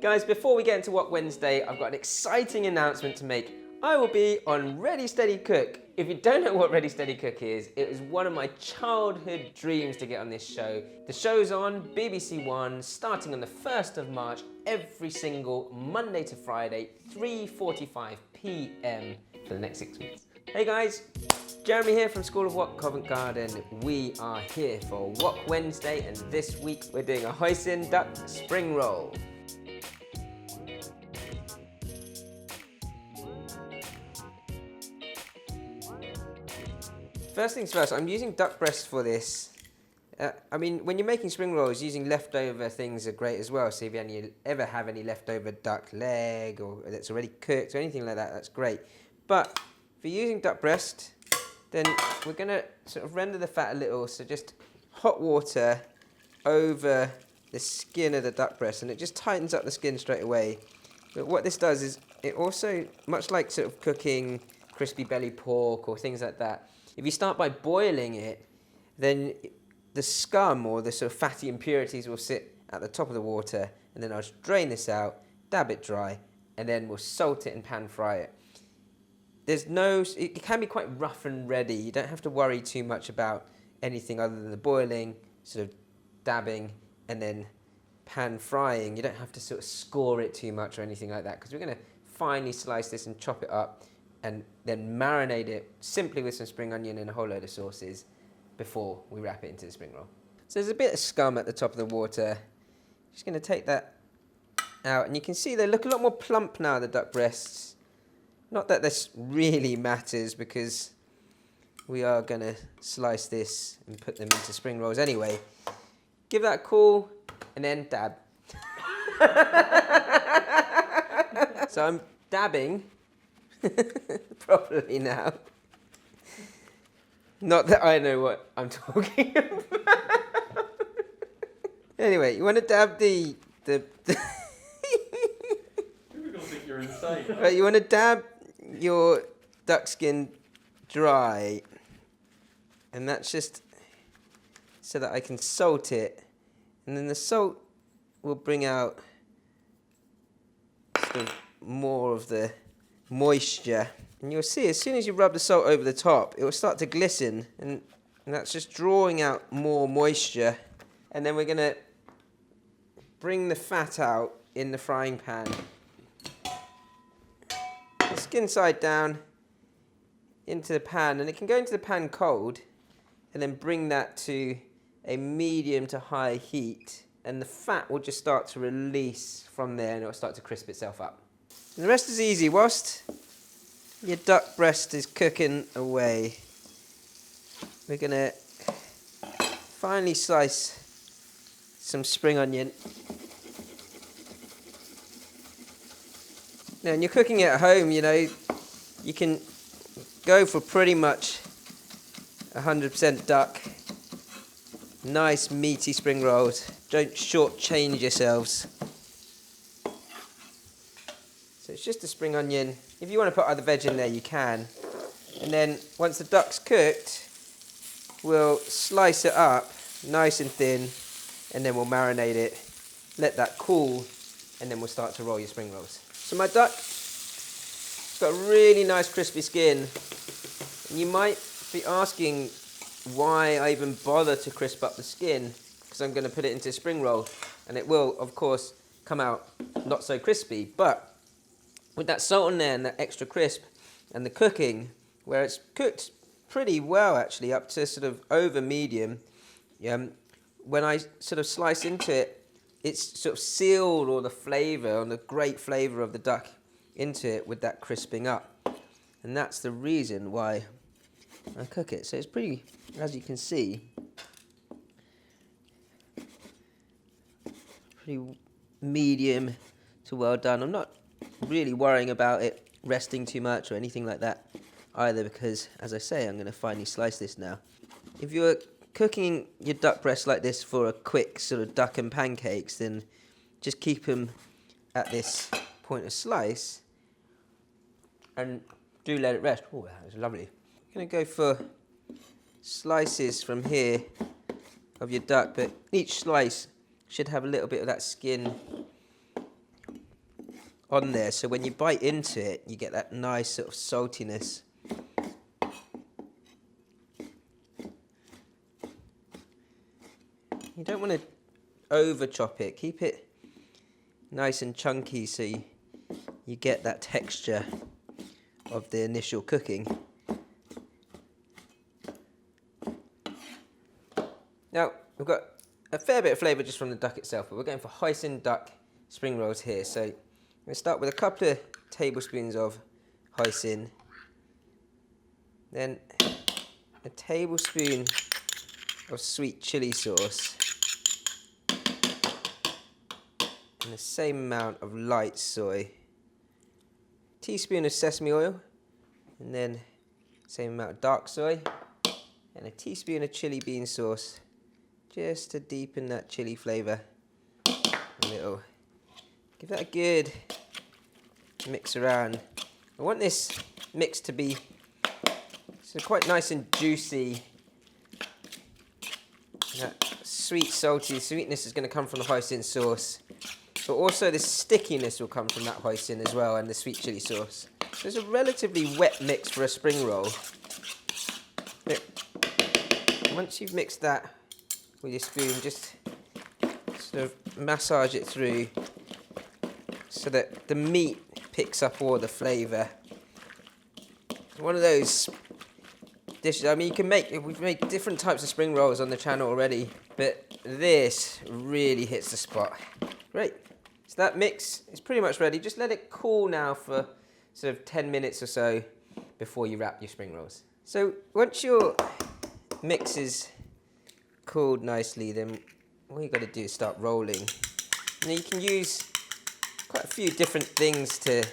Guys, before we get into Wok Wednesday, I've got an exciting announcement to make. I will be on Ready Steady Cook. If you don't know what Ready Steady Cook is, it was one of my childhood dreams to get on this show. The show's on BBC One, starting on the 1st of March, every single Monday to Friday, 3:45 p.m. for the next 6 weeks. Hey guys, Jeremy here from School of Wok, Covent Garden. We are here for Wok Wednesday, and this week we're doing a Hoisin duck spring roll. First things first, I'm using duck breast for this. I mean, when you're making spring rolls, using leftover things are great as well. So if you ever have any leftover duck leg or that's already cooked or anything like that, that's great. But if you're using duck breast, then we're going to sort of render the fat a little. So just hot water over the skin of the duck breast, and it just tightens up the skin straight away. But what this does is it also, much like sort of cooking crispy belly pork or things like that, if you start by boiling it, then the scum or the sort of fatty impurities will sit at the top of the water, and then I'll just drain this out, dab it dry, and then we'll salt it and pan fry it. It can be quite rough and ready. You don't have to worry too much about anything other than the boiling, sort of dabbing, and then pan frying. You don't have to sort of score it too much or anything like that, because we're going to finely slice this and chop it up and then marinate it simply with some spring onion and a whole load of sauces before we wrap it into the spring roll. So there's a bit of scum at the top of the water. Just going to take that out, and you can see they look a lot more plump now, the duck breasts. Not that this really matters, because we are going to slice this and put them into spring rolls anyway. Give that a cool, and then dab. So I'm dabbing properly now. Not that I know what I'm talking about. Anyway, you want to dab the People are gonna think you're insane. right, you want to dab your duck skin dry, and that's just so that I can salt it, and then the salt will bring out sort of more of the moisture, and you'll see as soon as you rub the salt over the top, it will start to glisten, and that's just drawing out more moisture. And then we're going to bring the fat out in the frying pan, the skin side down into the pan, and it can go into the pan cold, and then bring that to a medium to high heat, and the fat will just start to release from there, and it will start to crisp itself up. And the rest is easy. Whilst your duck breast is cooking away, we're going to finely slice some spring onion. Now, when you're cooking it at home, you know, you can go for pretty much 100% duck. Nice meaty spring rolls. Don't shortchange yourselves. So it's just a spring onion. If you want to put other veg in there, you can. And then once the duck's cooked, we'll slice it up nice and thin, and then we'll marinate it, let that cool, and then we'll start to roll your spring rolls. So my duck's got a really nice crispy skin. And you might be asking why I even bother to crisp up the skin, because I'm going to put it into a spring roll, and it will, of course, come out not so crispy. But with that salt on there and that extra crisp and the cooking, where it's cooked pretty well actually, up to sort of over medium, when I sort of slice into it, it's sort of sealed all the flavour and the great flavour of the duck into it with that crisping up. And that's the reason why I cook it. So it's pretty, as you can see, pretty medium to well done. I'm not really worrying about it resting too much or anything like that either, because, as I say, I'm going to finely slice this now. If you're cooking your duck breast like this for a quick sort of duck and pancakes, then just keep them at this point of slice and do let it rest. Oh, that was lovely. I'm going to go for slices from here of your duck, but each slice should have a little bit of that skin on there, so when you bite into it, you get that nice sort of saltiness. You don't want to over chop it. Keep it nice and chunky so you get that texture of the initial cooking. Now, we've got a fair bit of flavour just from the duck itself, but we're going for Hoisin duck spring rolls here. So I'm going to start with a couple of tablespoons of Hoisin, then a tablespoon of sweet chili sauce, and the same amount of light soy, teaspoon of sesame oil, and then same amount of dark soy, and a teaspoon of chili bean sauce, just to deepen that chili flavour a little. Give that a good mix around. I want this mix to be quite nice and juicy. That salty sweetness is going to come from the Hoisin sauce, but also the stickiness will come from that Hoisin as well, and the sweet chili sauce. So it's a relatively wet mix for a spring roll. But once you've mixed that with your spoon, just sort of massage it through so that the meat picks up all the flavour. One of those dishes, I mean, we've made different types of spring rolls on the channel already, but this really hits the spot. Great. So that mix is pretty much ready. Just let it cool now for sort of 10 minutes or so before you wrap your spring rolls. So once your mix is cooled nicely, then all you've got to do is start rolling. Now you can use quite a few different things to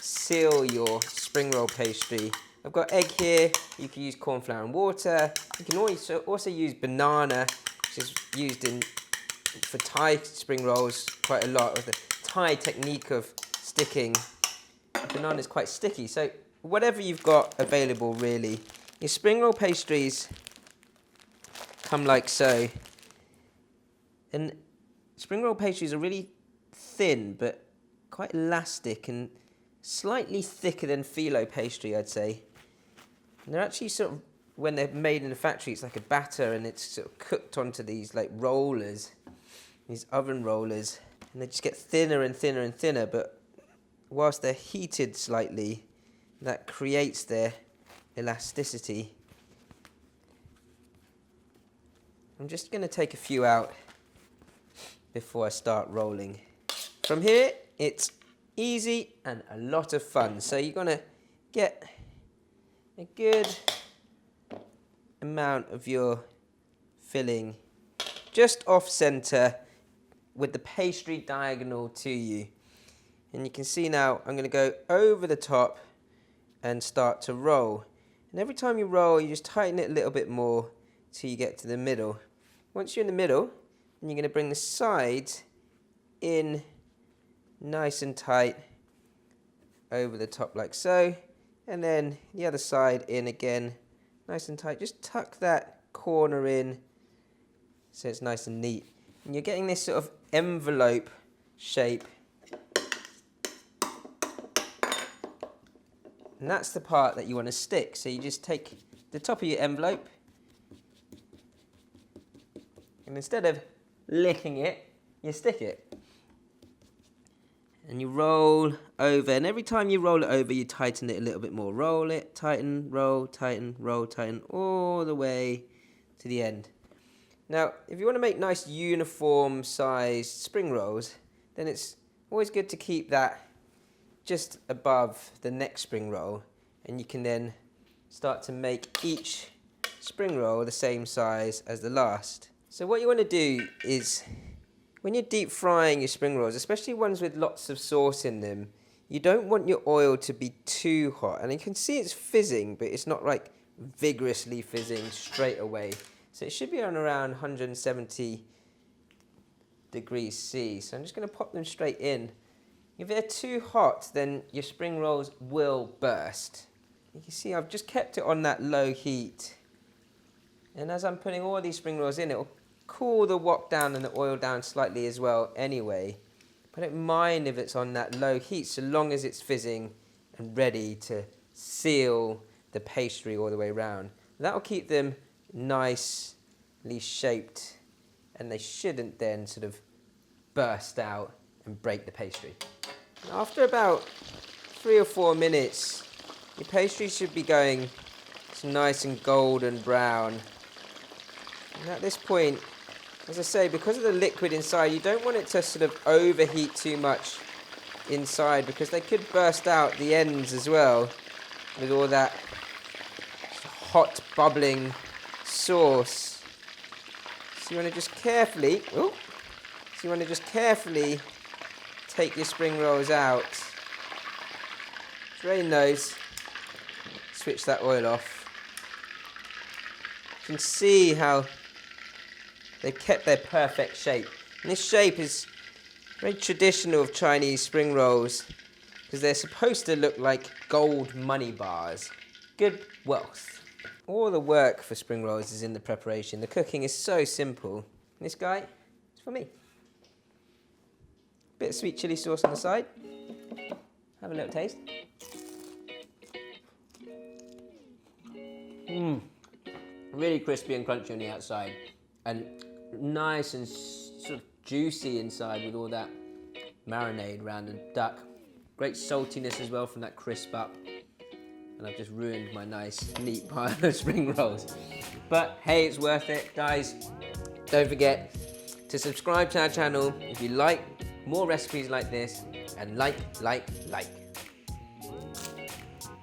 seal your spring roll pastry. I've got egg here. You can use corn flour and water. You can also use banana, which is used for Thai spring rolls quite a lot, with the Thai technique of sticking. Banana is quite sticky, so whatever you've got available, really. Your spring roll pastries come like so, and spring roll pastries are really thin but quite elastic and slightly thicker than phyllo pastry, I'd say. And they're actually sort of, when they're made in the factory, it's like a batter, and it's sort of cooked onto these like rollers, these oven rollers, and they just get thinner and thinner and thinner, but whilst they're heated slightly, that creates their elasticity. I'm just going to take a few out before I start rolling. From here, it's easy and a lot of fun. So you're going to get a good amount of your filling just off center with the pastry diagonal to you. And you can see now I'm going to go over the top and start to roll. And every time you roll, you just tighten it a little bit more till you get to the middle. Once you're in the middle, then you're going to bring the sides in nice and tight over the top like so, and then the other side in again nice and tight. Just tuck that corner in so it's nice and neat, and you're getting this sort of envelope shape, and that's the part that you want to stick. So you just take the top of your envelope, and instead of licking it, you stick it. And you roll over, and every time you roll it over, you tighten it a little bit more. Roll it, tighten, roll, tighten, roll, tighten, all the way to the end. Now, if you want to make nice uniform sized spring rolls, then it's always good to keep that just above the next spring roll, and you can then start to make each spring roll the same size as the last. So what you want to do is, when you're deep frying your spring rolls, especially ones with lots of sauce in them, you don't want your oil to be too hot. And you can see it's fizzing, but it's not like vigorously fizzing straight away. So it should be on around 170 degrees C. So I'm just going to pop them straight in. If they're too hot, then your spring rolls will burst. You can see I've just kept it on that low heat. And as I'm putting all these spring rolls in, it will cool the wok down and the oil down slightly as well anyway. I don't mind if it's on that low heat, so long as it's fizzing and ready to seal the pastry all the way around. That'll keep them nicely shaped, and they shouldn't then sort of burst out and break the pastry. After about 3 or 4 minutes, your pastry should be going nice and golden brown. And at this point, as I say, because of the liquid inside, you don't want it to sort of overheat too much inside, because they could burst out the ends as well with all that hot bubbling sauce. So you want to just carefully, take your spring rolls out, drain those, switch that oil off. You can see how they've kept their perfect shape. And this shape is very traditional of Chinese spring rolls, because they're supposed to look like gold money bars. Good wealth. All the work for spring rolls is in the preparation. The cooking is so simple. This guy is for me. Bit of sweet chili sauce on the side. Have a little taste. Really crispy and crunchy on the outside, and nice and sort of juicy inside with all that marinade around the duck. Great saltiness as well from that crisp up. And I've just ruined my nice, neat pile of spring rolls. But hey, it's worth it, guys. Don't forget to subscribe to our channel if you like more recipes like this, and like.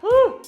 Woo!